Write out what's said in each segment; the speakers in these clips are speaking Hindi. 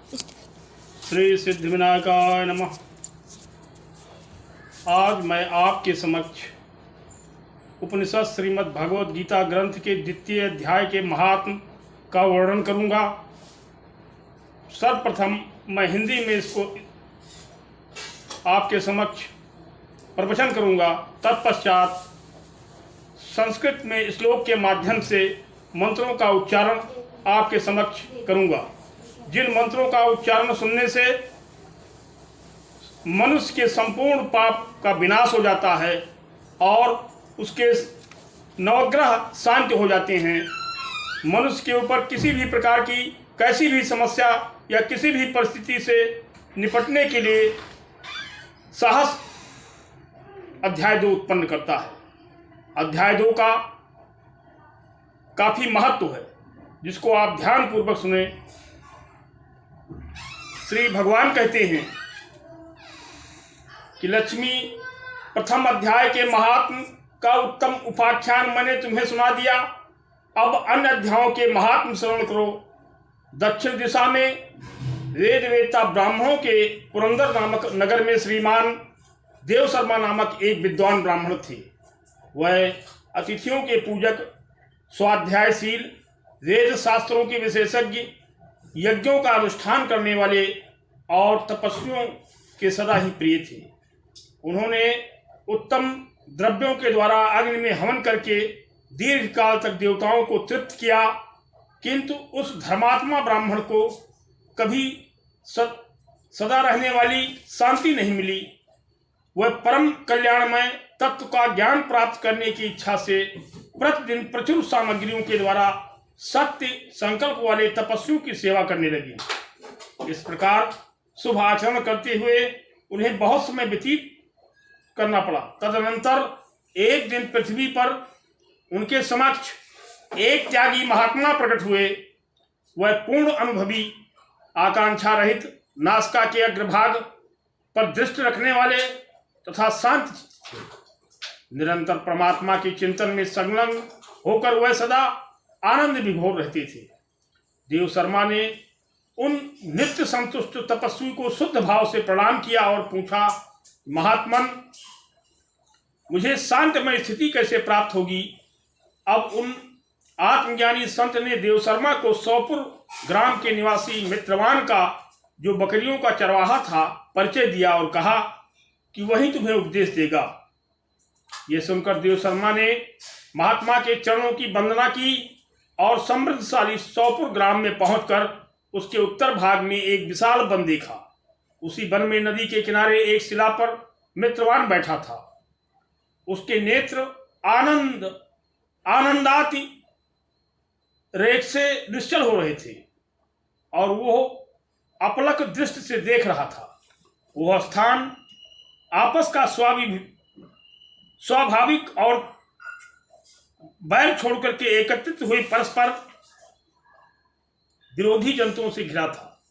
श्री सिद्धिविनायकाय नमः। आज मैं आपके समक्ष उपनिषद श्रीमद् भगवद गीता ग्रंथ के द्वितीय अध्याय के महात्म का वर्णन करूंगा। सर्वप्रथम मैं हिंदी में इसको आपके समक्ष प्रवचन करूंगा। तत्पश्चात संस्कृत में श्लोक के माध्यम से मंत्रों का उच्चारण आपके समक्ष करूंगा। जिन मंत्रों का उच्चारण सुनने से मनुष्य के संपूर्ण पाप का विनाश हो जाता है और उसके नवग्रह शांत हो जाते हैं। मनुष्य के ऊपर किसी भी प्रकार की कैसी भी समस्या या किसी भी परिस्थिति से निपटने के लिए साहस अध्याय 2 उत्पन्न करता है। अध्याय 2 का काफी महत्व है, जिसको आप ध्यान पूर्वक सुने। श्री भगवान कहते हैं कि लक्ष्मी, प्रथम अध्याय के महात्म का उत्तम उपाख्यान मैंने तुम्हें सुना दिया। अब अन्य अध्यायों के महात्म श्रवण करो। दक्षिण दिशा में वेद वेदता ब्राह्मणों के पुरंदर नामक नगर में श्रीमान देव शर्मा नामक एक विद्वान ब्राह्मण थे। वह अतिथियों के पूजक, स्वाध्यायशील, वेद शास्त्रों के विशेषज्ञ, यज्ञों का अनुष्ठान करने वाले और तपस्वियों के सदा ही प्रिय थे। उन्होंने उत्तम द्रव्यों के द्वारा अग्नि में हवन करके दीर्घ काल तक देवताओं को तृप्त किया, किंतु उस धर्मात्मा ब्राह्मण को कभी सदा रहने वाली शांति नहीं मिली। वह परम कल्याणमय तत्व का ज्ञान प्राप्त करने की इच्छा से प्रतिदिन प्रचुर सामग्रियों के द्वारा सत्य संकल्प वाले तपस्वियों की सेवा करने लगी। इस प्रकार शुभ आचरण करते हुए उन्हें बहुत समय व्यतीत करना पड़ा। तदनंतर एक दिन पृथ्वी पर उनके समक्ष एक त्यागी महात्मा प्रकट हुए। वह पूर्ण अनुभवी, आकांक्षा रहित, नासिका के अग्रभाग पर दृष्टि रखने वाले तथा शांत थे। निरंतर परमात्मा के चिंतन में संलग्न होकर वह सदा आनंद विभोर रहते थे। देव शर्मा ने उन नित्य संतुष्ट तपस्वी को शुद्ध भाव से प्रणाम किया और पूछा, महात्मन, मुझे शांतमय स्थिति कैसे प्राप्त होगी? अब उन आत्मज्ञानी संत ने देव शर्मा को सौपुर ग्राम के निवासी मित्रवान का, जो बकरियों का चरवाहा था, परिचय दिया और कहा कि वही तुम्हें उपदेश देगा। ये सुनकर देव शर्मा ने महात्मा के चरणों की वंदना की और समृद्धशाली सौपुर ग्राम में पहुंचकर उसके उत्तर भाग में एक विशाल वन देखा। उसी वन में नदी के किनारे एक शिला पर मित्रवान बैठा था। उसके नेत्र आनंदाति रेख से निश्चल हो रहे थे और वो अपलक दृष्टि से देख रहा था। वह स्थान आपस का स्वाभाविक और बैर छोड़कर के एकत्रित हुए परस्पर विरोधी जंतुओं से घिरा था।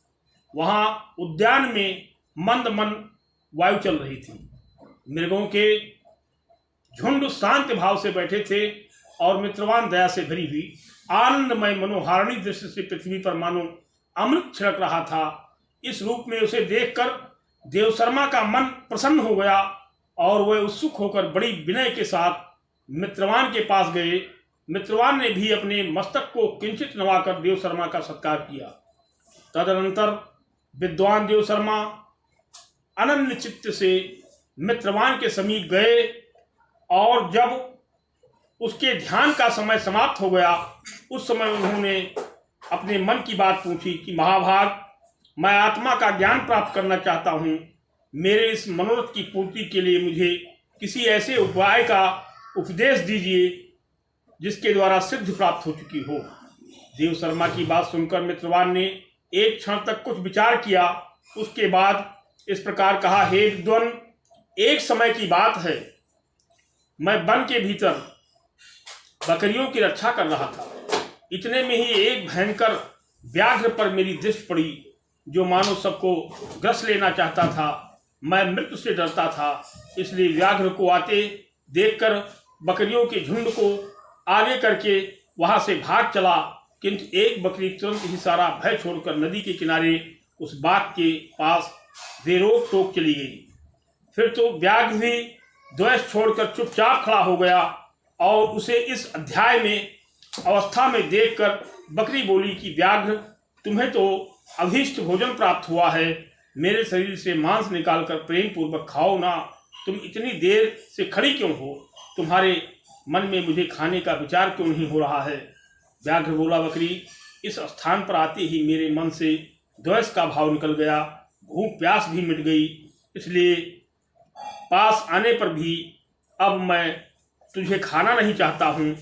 वहां उद्यान में मंद मन वायु चल रही थी। मृगों के झुंड शांत भाव से बैठे थे और मित्रवान दया से भरी हुई आनंदमय मनोहारिणी दृश्य से पृथ्वी पर मानो अमृत छिड़क रहा था। इस रूप में उसे देखकर देव शर्मा का मन प्रसन्न हो गया और वह उत्सुक होकर बड़ी विनय के साथ मित्रवान के पास गए। मित्रवान ने भी अपने मस्तक को किंचित नवाकर देव शर्मा का सत्कार किया। तदनंतर विद्वान देव शर्मा अनन्य चित्त से मित्रवान के समीप गए और जब उसके ध्यान का समय समाप्त हो गया, उस समय उन्होंने अपने मन की बात पूछी कि महाभाग, मैं आत्मा का ज्ञान प्राप्त करना चाहता हूँ। मेरे इस मनोरथ की पूर्ति के लिए मुझे किसी ऐसे उपाय का उपदेश दीजिए जिसके द्वारा सिद्धि प्राप्त हो चुकी हो। देव शर्मा की बात सुनकर मित्रवान ने एक क्षण तक कुछ विचार किया। उसके बाद इस प्रकार कहा, हे विद्वान, एक समय की बात है, मैं वन के भीतर बकरियों की रक्षा कर रहा था। इतने में ही एक भयंकर व्याघ्र पर मेरी दृष्टि पड़ी, जो मानो सबको ग्रस लेना चाहता था। मैं मृत्यु से डरता था, इसलिए व्याघ्र को आते देखकर बकरियों के झुंड को आगे करके वहां से भाग चला, किंतु एक बकरी तुरंत ही सारा भय छोड़कर नदी के किनारे उस बाघ के पास बेरोक टोक चली गई। फिर तो व्याघ्र भी द्वेष छोड़कर चुपचाप खड़ा हो गया और उसे इस अध्याय में अवस्था में देखकर बकरी बोली कि व्याघ्र, तुम्हें तो अभीष्ट भोजन प्राप्त हुआ है, मेरे शरीर से मांस निकालकर प्रेम पूर्वक खाओ ना। तुम इतनी देर से खड़ी क्यों हो? तुम्हारे मन में मुझे खाने का विचार क्यों नहीं हो रहा है? व्याघ्र बोला, बकरी, इस स्थान पर आते ही मेरे मन से द्वेष का भाव निकल गया, भूख प्यास भी मिट गई, इसलिए पास आने पर भी अब मैं तुझे खाना नहीं चाहता हूँ।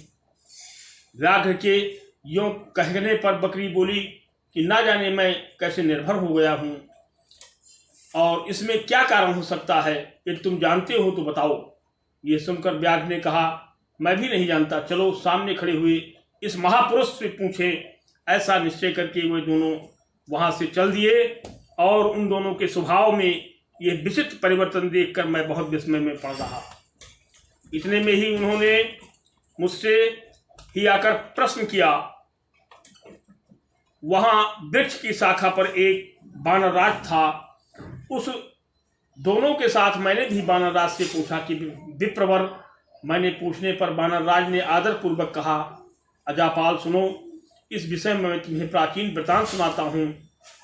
व्याघ्र के यूँ कहने पर बकरी बोली कि ना जाने मैं कैसे निर्भर हो गया हूँ और इसमें क्या कारण हो सकता है, यदि तुम जानते हो तो बताओ। ये सुनकर व्याघ्र ने कहा, मैं भी नहीं जानता, चलो सामने खड़े हुए इस महापुरुष से पूछें। ऐसा निश्चय करके वे दोनों वहाँ से चल दिए और उन दोनों के स्वभाव में यह विचित्र परिवर्तन देखकर मैं बहुत विस्मय में पड़ रहा। इतने में ही उन्होंने मुझसे ही आकर प्रश्न किया। वहाँ वृक्ष की शाखा पर एक वानरराज था। उस दोनों के साथ मैंने भी वानरराज से पूछा कि विप्रवर। मैंने पूछने पर वानरराज ने आदरपूर्वक कहा, अजापाल सुनो, इस विषय में मैं तुम्हें प्राचीन वृतांत सुनाता हूँ।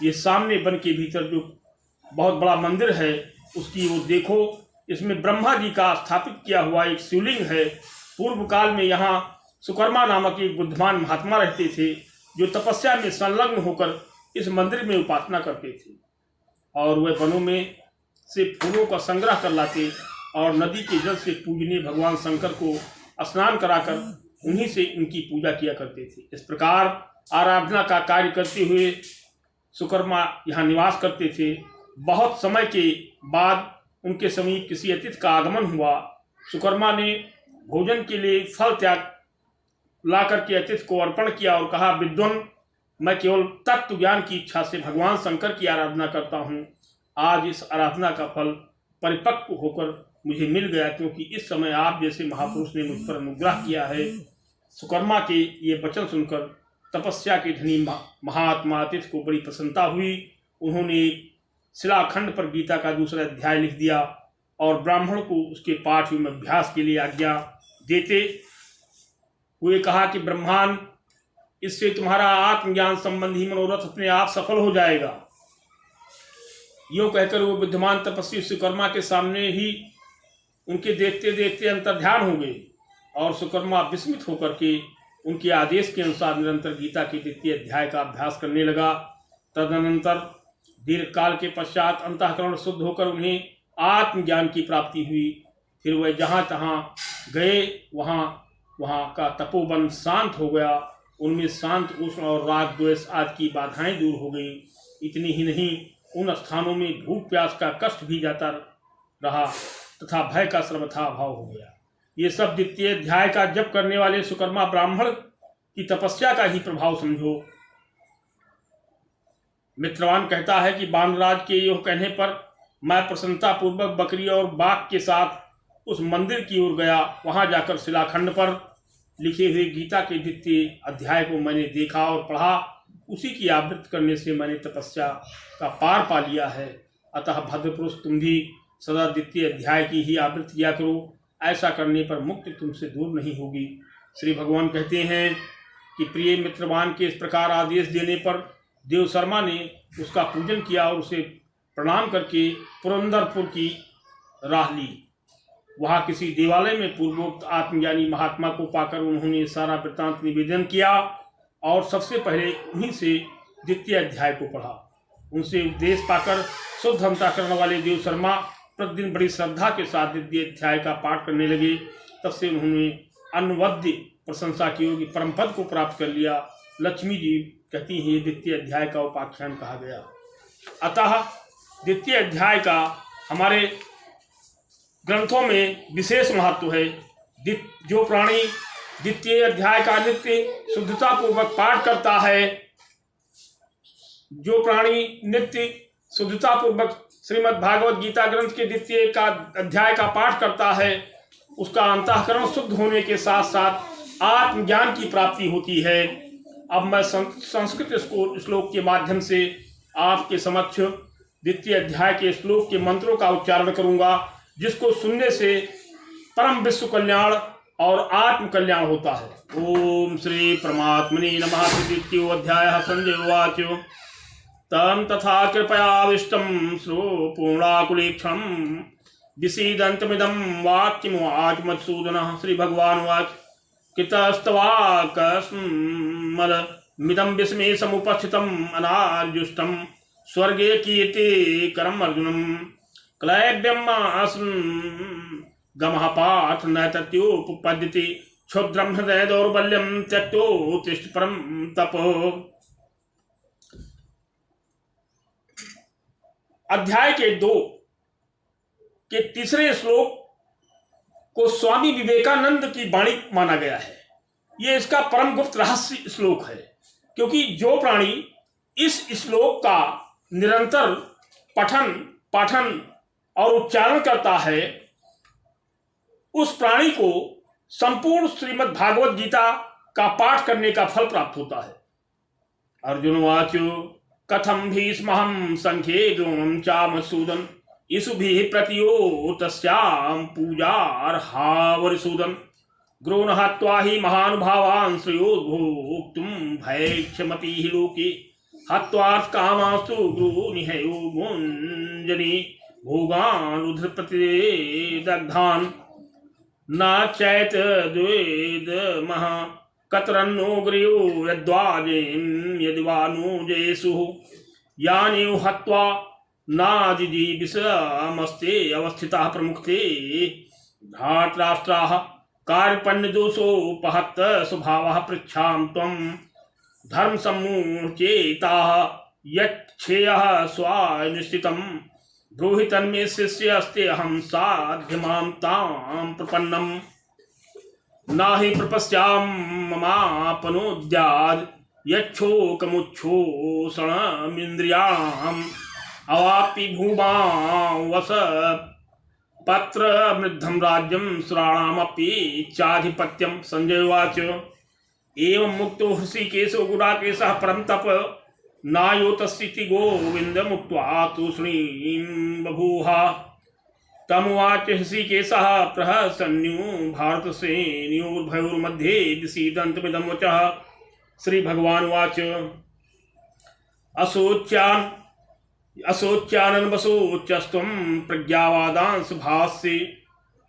ये सामने वन के भीतर जो बहुत बड़ा मंदिर है उसकी वो देखो, इसमें ब्रह्मा जी का स्थापित किया हुआ एक शिवलिंग है। पूर्व काल में यहाँ सुकर्मा नामक एक बुद्धिमान महात्मा रहते थे जो तपस्या में संलग्न होकर इस मंदिर में उपासना करते थे और वे वनों में से फूलों का संग्रह कर लाते और नदी के जल से पूजनीय भगवान शंकर को स्नान कराकर उन्हीं से उनकी पूजा किया करते थे। इस प्रकार आराधना का कार्य करते हुए सुकर्मा यहाँ निवास करते थे। बहुत समय के बाद उनके समीप किसी अतिथि का आगमन हुआ। सुकर्मा ने भोजन के लिए फल त्याग ला करके अतिथि को अर्पण किया और कहा, विद्वान, मैं केवल तत्व ज्ञान की इच्छा से भगवान शंकर की आराधना करता हूँ। आज इस आराधना का फल परिपक्व होकर मुझे मिल गया, क्योंकि इस समय आप जैसे महापुरुष ने मुझ पर अनुग्रह किया है। सुकर्मा के ये वचन सुनकर तपस्या के धनी महात्मा अतिथि को बड़ी प्रसन्नता हुई। उन्होंने शिलाखंड पर गीता का दूसरा अध्याय लिख दिया और ब्राह्मण को उसके पाठ एवं अभ्यास के लिए आज्ञा देते हुए कहा कि ब्रह्मांड, इससे तुम्हारा आत्मज्ञान संबंधी मनोरथ अपने आप सफल हो जाएगा। यूँ कहकर वो विद्यमान तपस्वी सुकर्मा के सामने ही उनके देखते देखते अंतर्ध्यान हो गए और सुकर्मा विस्मित होकर के उनके आदेश के अनुसार निरंतर गीता के द्वितीय अध्याय का अभ्यास करने लगा। तदनंतर दीर्घ काल के पश्चात अंतःकरण शुद्ध होकर उन्हें आत्मज्ञान की प्राप्ति हुई। फिर वह जहाँ तहाँ गए वहाँ का तपोवन शांत हो गया। उनमें शांत उष्ण और राग द्वेष आदि की बाधाएं दूर हो गई। इतनी ही नहीं, उन स्थानों में भूख प्यास का कष्ट भी जाता रहा तथा भय का सर्वथा अभाव हो गया। ये सब द्वितीय अध्याय का जप करने वाले सुकर्मा ब्राह्मण की तपस्या का ही प्रभाव समझो। मित्रवान कहता है कि वानरराज के यह कहने पर मैं प्रसन्नता पूर्वक बकरी और बाघ के साथ उस मंदिर की ओर गया। वहां जाकर शिलाखंड पर लिखे हुए गीता के द्वितीय अध्याय को मैंने देखा और पढ़ा। उसी की आवृत्ति करने से मैंने तपस्या का पार पा लिया है। अतः भद्रपुरुष, तुम भी सदा द्वितीय अध्याय की ही आवृत्ति किया करो। ऐसा करने पर मुक्ति तुमसे दूर नहीं होगी। श्री भगवान कहते हैं कि प्रिय मित्रवान के इस प्रकार आदेश देने पर देवशर्मा ने उसका पूजन किया और उसे प्रणाम करके पुरंदरपुर की राह ली। वहाँ किसी देवालय में पूर्वोक्त आत्मज्ञानी महात्मा को पाकर उन्होंने सारा वृत्तांत निवेदन किया और सबसे पहले उन्हीं से द्वितीय अध्याय को पढ़ा। उनसे उपदेश पाकर शुद्ध अंतःकरण वाले देवशर्मा प्रतिदिन बड़ी श्रद्धा के साथ द्वितीय अध्याय का पाठ करने लगे। तब से उन्होंने अनवद्य प्रशंसा की होगी परम पद को प्राप्त कर लिया। लक्ष्मी जी कहती हैं, ये द्वितीय अध्याय का उपाख्यान कहा गया। अतः द्वितीय अध्याय का हमारे ग्रंथों में विशेष महत्व है। जो प्राणी द्वितीय अध्याय का नित्य शुद्धता पूर्वक पाठ करता है, जो प्राणी नित्य शुद्धता पूर्वक श्रीमद् भागवत गीता ग्रंथ के द्वितीय का अध्याय का पाठ करता है, उसका अंतःकरण शुद्ध होने के साथ साथ आत्मज्ञान की प्राप्ति होती है। अब मैं संस्कृत श्लोक के माध्यम से आपके समक्ष द्वितीय अध्याय के श्लोक के मंत्रों का उच्चारण करूंगा, जिसको सुनने से परम विश्व कल्याण और आत्म कल्याण होता है। ओम श्री परमात्मने नमः। द्वितीयो अध्यायः। संजय उवाच तं तथा कृपयाविष्टं श्रो पूर्णाकुलेक्षणं विसीदन्तमिदं वाक्यमुवाच मधुसूदनः। श्री भगवान उवाच कृतस्तवाकस्मदमिदं विस्मे समुपस्थितम् अनार्जुष्टं स्वर्गे कीर्तिकरम् अर्जुनं क्लैब्यम् गमः पार्थ न तत्योपपद्यते क्षुद्रं हृदय दौर्बल्यं त्यक्तोत्तिष्ठ परं तपो। अध्याय के 2 के तीसरे श्लोक को स्वामी विवेकानंद की वाणी माना गया है। यह इसका परम गुप्त रहस्य श्लोक है, क्योंकि जो प्राणी इस श्लोक का निरंतर पठन पाठन और उच्चारण करता है, उस प्राणी को संपूर्ण श्रीमद् भागवत गीता का पाठ करने का फल प्राप्त होता है। अर्जुनवाच कथम भीष्महं संख्ये द्रोणं च मधुसूदन इसुभिः प्रतियोतस्यां पूजार्हावरिसूदन द्रोण हत्वा हि महानुभावान् श्रेयो भोक्तुं भैक्षमपि हि लोके हत्वार्थकामास्तु गुरुनिहयो भुञ्जनि भोगान् रुधिरप्रतिदग्धान् न चैत द्वेद महा कतरन्नो गृयो यद्वाजें यद्वा नो जयेषु यानि हत्वा नादिजीविषमस्ते अवस्थिताः प्रमुखते धार्तराष्ट्राः कार्पण्यदोषोपहत स्वभावः पृच्छां त्वं धर्मसम्मूढचेताः यच्छेयः स्वानिश्चितं ब्रूहि तन्मे शिष्यस्ते अहं साध्यमां तां प्रपन्नं नाहि प्रपश्याममापनोद्याद् यच्छोकमुच्छोषणमिन्द्रियाणाम् अवापि भूमां वस पत्रमृद्धं राज्यं सुराणामपि चाधिपत्यं। संजय उवाच एवं मुक्तो हृषीकेशो गुडाकेशः परं तप नायोतस्सीति गोविन्दमुक्त्वा तूष्णीं बभूव। तमुवाच हृषीकेशः प्रहसन्यो भारतसेनयोर्भयोर्मध्ये विसीदन्तमिदं वचः। श्री भगवान उवाच असोच्यानन्वसोच्यस्त्वं प्रज्ञावादांस भाष्ये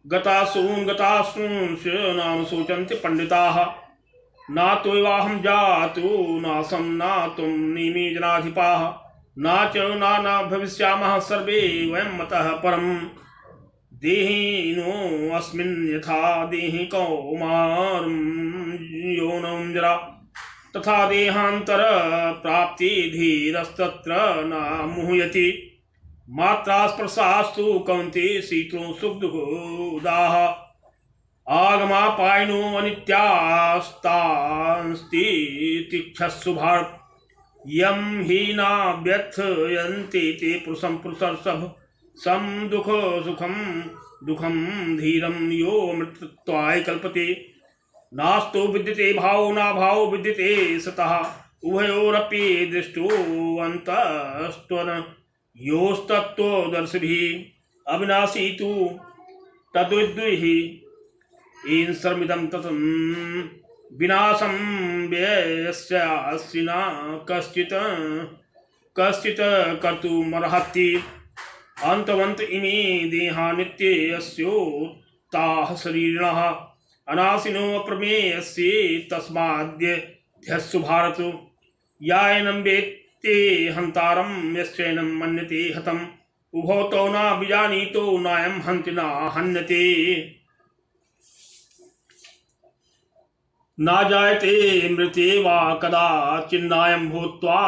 गतासूंश नाम शोचन्ति पंडिताः न त्ववाहं जातो नासं न त्वं निमे जनाधिपाः न च न भविष्यामः सर्वे वयं मतः परम् देहिनो अस्मिन् यथा देहि कौमारं यौनं जरा तथा देहांतर प्राप्ति धीरस्तत्र न मुह्यति मात्रा स्पर्शास्तु कौन्ते शीतलो सुख दुःखदाः आगमापायनो अनित्यास्तांस्ति तिक्षस्सु भारत यं हि नाभ्यथयन्ति ते पुरुषं पुरुषर्षभ सम दुख सुखम दुखम धीरम यो मृत्युत्वाय कल्पते नास्तो विद्यते भावो न भावो विद्यते सतः उभयोरपि दृष्टोऽन्तस्त्वन योस्तत्त्वदर्शिभिः अविनाशी तु तद्विद्भिः ईश्वरमिदं ततं विनाशं व्ययस्यास्य न कश्चित् कर्तुमर्हति अन्तवन्त इमे देहा नित्ये अस्योत्ताः शरीरिणः अनाशिनो अप्रमेयस्य तस्माद्यध्यस्सु भारत यायनं वेत्ते हन्तारं यश्चैनं मन्यते हतम् उभौ तौ न विजानीतो नायं हन्ति न हन्यते न जायते मृते वा कदाचिन्नायं भूत्वा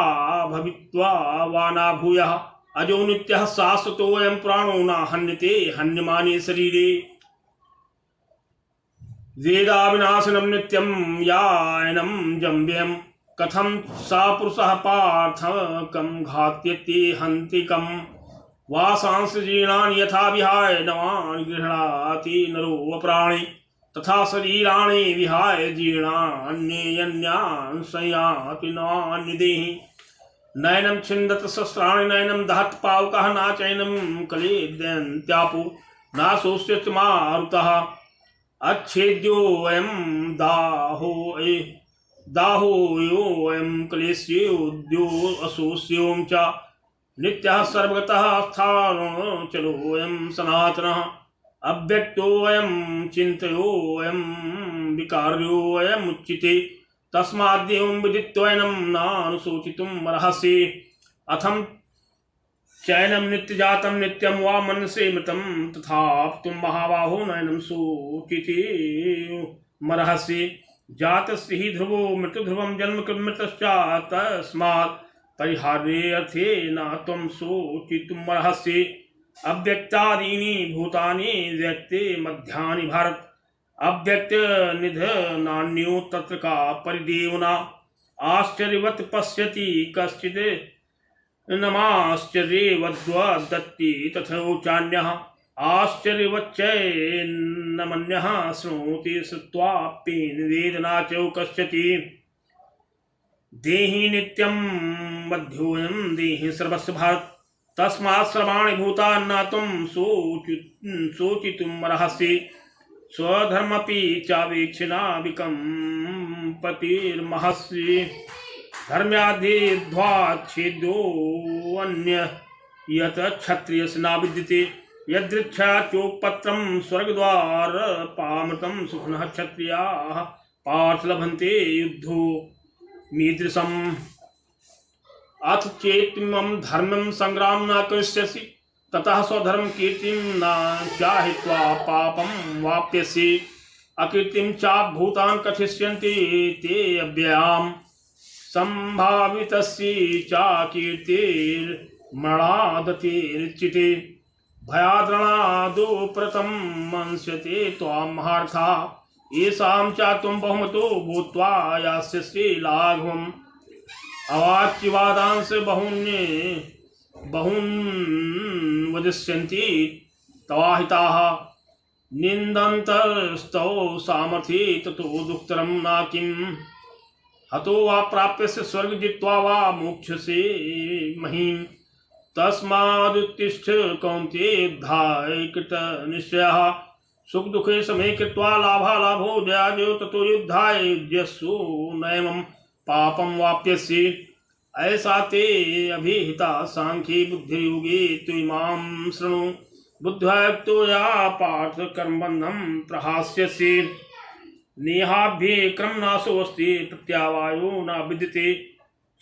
भवित्वा वा न भूयः अजो नित्यः शाश्वतोऽयं प्राणो न हन्यते हन्यमाने शरीरे वेदाविनाशिनं नित्यं यायनं जम्भ्यं कथं सा पुरुषः पार्थ कं घात्यते हन्ति कं वासांसजीर्णानि यथा विहाय नवानि गृह्णाति नरो अप्राणि तथा शरीराणि विहाय जीर्णान्येयन्यान् संयाति नवान्यदेहि नयनम छिंदत शस्त्राणि नयनम दहत पावकः न चैनम कलेद्यन्त्यापो न शोष्यति मारुतः अच्छेद्योऽयं दाहोऽयं क्लेश्योऽद्यो अशोष्यों च नित्यः सर्वगतः स्थाणुचलोऽयं सनातनः अव्यक्तोऽयं चिन्तयोऽयं विकार्योऽयमुच्यते तस्माद्देवं विदित्वैनं नानुशोचितुम् अर्हसि अथं चैनम नित्यजातं नित्यं वा मनसे मृतं तथापि तुम महाबाहो नयनं शोचितुमर्हसि जातस्य हि ध्रुवो मृतध्रुवं जन्म कृन्मृतश्चात् तस्मात् परिहार्ये अर्थे न त्वं शोचितुमर्हसि अव्यक्तादीनि भूतानि व्यक्ते मध्यानि भारत अव्यक्त निधनान्यो तत्र का परिदेवना आश्चर्यवत् पश्यति कश्चित् नमाश्चर्यवद्वदत्ति तथोचान्यः आश्चर्यवच्चैन्नमन्यः शृणोति श्रुत्वाप्येन वेदना च कश्चित् देहि नित्यं मध्योऽयं देहि सर्वस्य भारत तस्मात् सर्वाणि भूतानि न त्वं शोचितुमर्हसि स्वधर्मपि चावेक्षिणा विकम्पतिर्महसि धर्म्याद्धेध्वाच्छेदोऽन्य यत् क्षत्रियस्य न विद्यते यदृच्छा चोपत्रं स्वर्गद्वारपामृतं सुखनः क्षत्रियाः पार्थ लभन्ते युद्धो मीदृशम् अथ चेत्त्वं धर्मं संग्राम न करिष्यसि ततः स्वधर्म कीर्तिं न चाहित्वा पापं वाप्यसि अकीर्तिं चाभूतान् कथिष्यन्ति ते अव्ययाम् संभावितस्य चाकीर्तिर्मणादतिर्चिते भयाद्रणादो प्रतं मंस्यते त्वां महार्था येषां च त्वं बहुमतो भूत्वा यास्यसि लाघवम् अवाच्यवादांश बहून् वदिष्यन्ति तवाहिताः निन्दन्तस्तौ सामर्थ्ये ततो दुःखतरं न किम् हतो वा प्राप्यस्य स्वर्ग जित्वा वा मोक्षसे महीम् तस्मादुत्तिष्ठ कौन्तेय युद्धाय कृतनिश्चयः सुख दुखे समे कृत्वा लाभालाभो जयाजयो ततो युद्धाय युज्यस्सु नैवं पापं वाप्यसि ऐसा ते अभिहिता सांख्ये बुद्धियोगे त्विमां शृणु बुद्ध्या युक्तो या पार्थ कर्मबन्धं प्रहास्यसि नेहाभ्ये क्रमनाशोऽस्ति प्रत्यावायो न विद्यते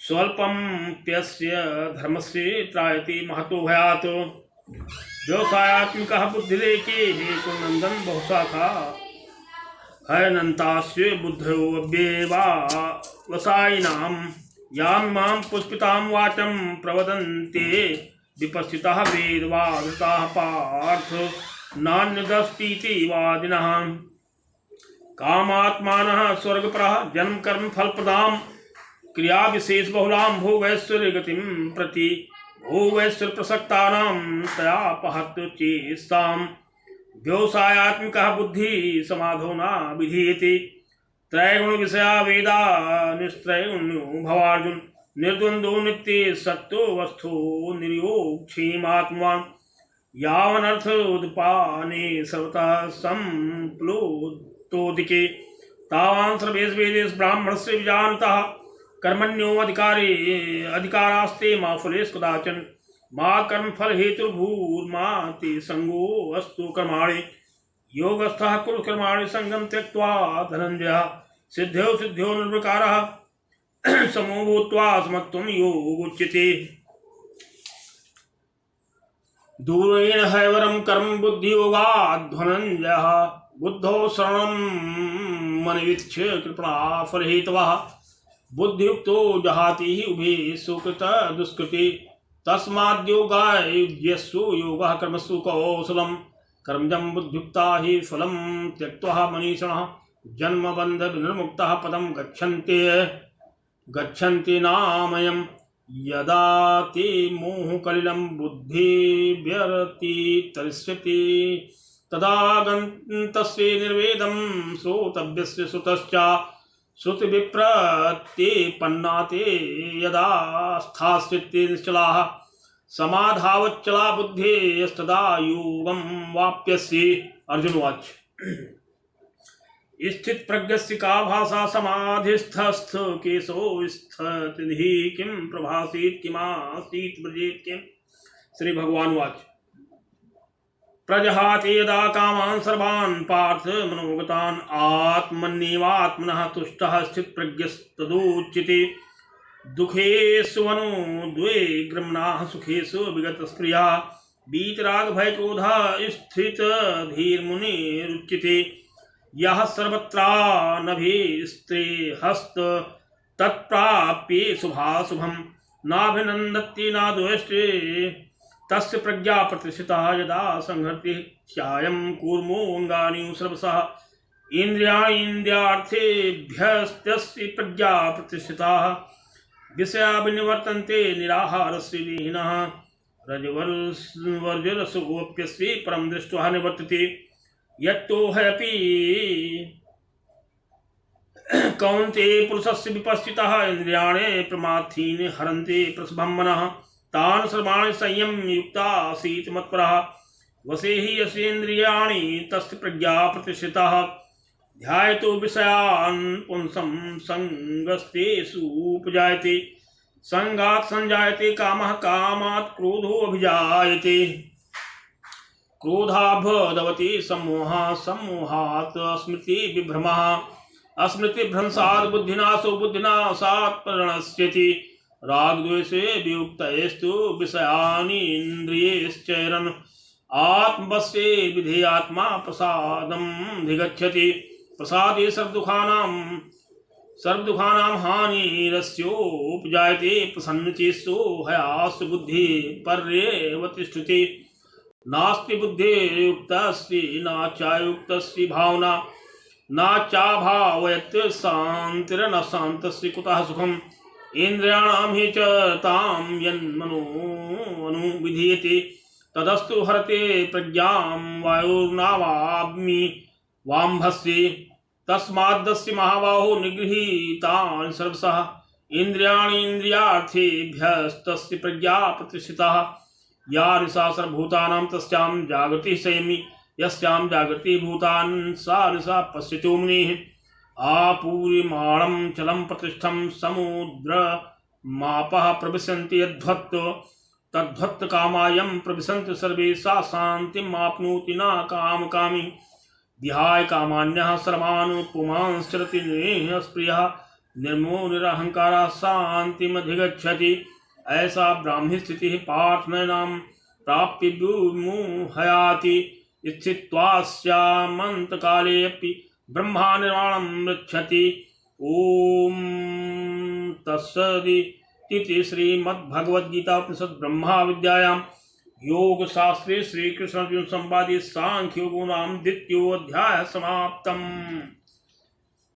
स्वल्पं प्यस्य धर्मस्य त्रायते महतो भयात् व्यवसायात्मिकः बुद्धिरेके कुर्नन्दन् बहुशाखा हयनन्तास्य बुद्धयो अव्ययेवा वसायिनां यां मां पुष्पितां वाचं प्रवदन्ते विपश्चितः वेदवादृताः पार्थ नान्यदस्तीति वादिनः कामात्मानः स्वर्गपरः जन्म कर्म फलप्रदां क्रिया विशेष बहुलां भोगैश्वर्य गतिं प्रति भोगैश्वर्य प्रसक्तानां तया पहत चेष्टां व्यवसायात्मिकः बुद्धि समाधो न विधीयते त्रैगुण विषया वेदा निस्त्रैगुण्यो भवार्जुन निर्द्वन्द्वो नित्ये सत्तो वस्थो निर्योक्षेमात्मान् यावनर्थ उद्पाने सर्वतः संप्लुतोदिके तावान् सर्वेष वेदेश ब्राह्मणस्य विजानतः कर्मण्यो अधिकारास्ते मा फलेषु कदाचन मा कर्मफल हेतुर्भूर्मा ते संगो अस्तु कर्माणि योगस्थः कुरु कर्माणि संगं त्यक्त्वा धनञ्जयः सिद्ध्यो सिद्ध्यो निर्विकारः समो भूत्वा समत्वं योगोच्यते दूरेण हैवरं कर्म बुद्धियोगात् धनञ्जयः बुद्धौ शरणं मनिवीक्ष्य कृपणा फलहेतवः बुद्धियुक्तो जहाति हि उभे सुकृत दुष्कृते तस्माद्योगाय युज्यस्सु योगः कर्मसु कौशलं कर्मजं बुद्धियुक्ता हि फलं त्यक्त्वा मनीषिणः जन्मबन्ध विनिर्मुक्तः पदं गच्छन्ति नामयम् यदा ते मोहकलिलं बुद्धिर्व्यतितरिष्यति तदा गन्तस्य निर्वेदं श्रोतव्यस्य श्रुतश्च श्रुति विप्रते पन्नाते यदा स्थास्यते निश्चलाः समाधावच्चला बुद्धेस्तदा योगं वाप्यसि। अर्जुन वाच स्थित प्रज्ञस्य का भाषा समाधिस्थस्थ केशो स्थितिः किं प्रभासीत् किमासीत् व्रजेत् किम्। श्री भगवान वाच प्रजहाति यदा कामान् सर्वान् पार्थ मनोगतान् आत्मन्येवात्मनः तुष्टः स्थित प्रज्ञस्तदुच्यते। दुःखेषु द्वे गृह्णाः सुखेषु विगतस्प्रिया वीतराग भय क्रोधा स्थित धीर्मुनिरुच्यते। यः सर्वत्रानभिस्ते हस्त तत्प्राप्ये शुभाशुभं नाभिनन्दति न द्वेष्टे तस्य प्रज्ञा प्रतिष्ठिता यदा संहरति ध्यायं कूर्मोऽङ्गानि सर्वशः इन्द्रियाणीन्द्रियार्थेभ्यस्तस्य प्रज्ञा प्रतिष्ठिता विषया विनिवर्तन्ते निराहारस्य विहीनः रजवर्जरसोऽप्यस्य परं दृष्ट्वा निवर्तते यत्तो ह्यपि कौन्तेय पुरुषस्य विपश्चितः इन्द्रियाणि प्रमाथीनि हरन्ते प्रसभं मनः तान् सर्वाणि संयम्य युक्ता आसीत् मत्परः वशे हि यस्येन्द्रियाणि तस्य प्रज्ञा प्रतिष्ठितः ध्यायतो विषयान् पुंसं संगस्तेषु उपजायते संगात् संजायते कामः कामात् क्रोधोऽभिजायते क्रोधाभवति सम्मोहः सम्मोहात् स्मृति विभ्रमः अस्मृतिभ्रंशात् बुद्धिनाशो बुद्धिनाशात् प्रणश्यति रागद्वेषे वियुक्तैस्तु विषयानि इन्द्रियैश्चरन् आत्मवशे विधेयात्मा प्रसादं धिगच्छति प्रसादे सर्वदुःखानां हानिरस्योपजायते प्रसन्नचेतसो हयासु बुद्धिः पर्येवतिष्ठति नास्ति बुद्धिर्युक्तस्य नाचायुक्तस्य भावना नाचाभावयत् शान्तिर्न शान्तस्य कुतः सुखम् इन्द्रियाणां हि च तां यन्मनो अनुविधीयते तदस्तु हरते प्रज्ञां वायुर्नावाग्नि वाम्भस्य तस्माद्दस्य महाबाहो निगृहीतान् सर्वशः इन्द्रियाणि इन्द्रियार्थेभ्यस्तस्य प्रज्ञा प्रतिष्ठिता या निशा सर्वभूतानां तस्यां जागृतिः संयमी यस्यां जागृतिः भूतान् सा निशा पश्यतो मुनिः आपूर्यमाणं चलं प्रतिष्ठं समुद्रमापः प्रविशन्ति यद्वत् तद्वत् कामायं प्रविशन्ति सर्वे सा शान्तिम् आप्नोति न कामकामी विहाय कामान्यः सर्वान् पुमांश्चरति निःस्पृहः निर्मो निरहंकारः शान्तिमधिगच्छति। ऐसा ब्राह्मी स्थितिः पार्थनयनां प्राप्य विमुह्याति स्थित्वास्यामन्तकालेऽपि ब्रह्मा निर्वाणं मृच्छति। ओम तत्सदिति श्रीमद्भगवद्गीता उपनिषद ब्रह्मा विद्यायां योग शास्त्रे श्रीकृष्ण अर्जुन संवादे सांख्य योगो नाम द्वितीयोऽध्यायः समाप्तम्।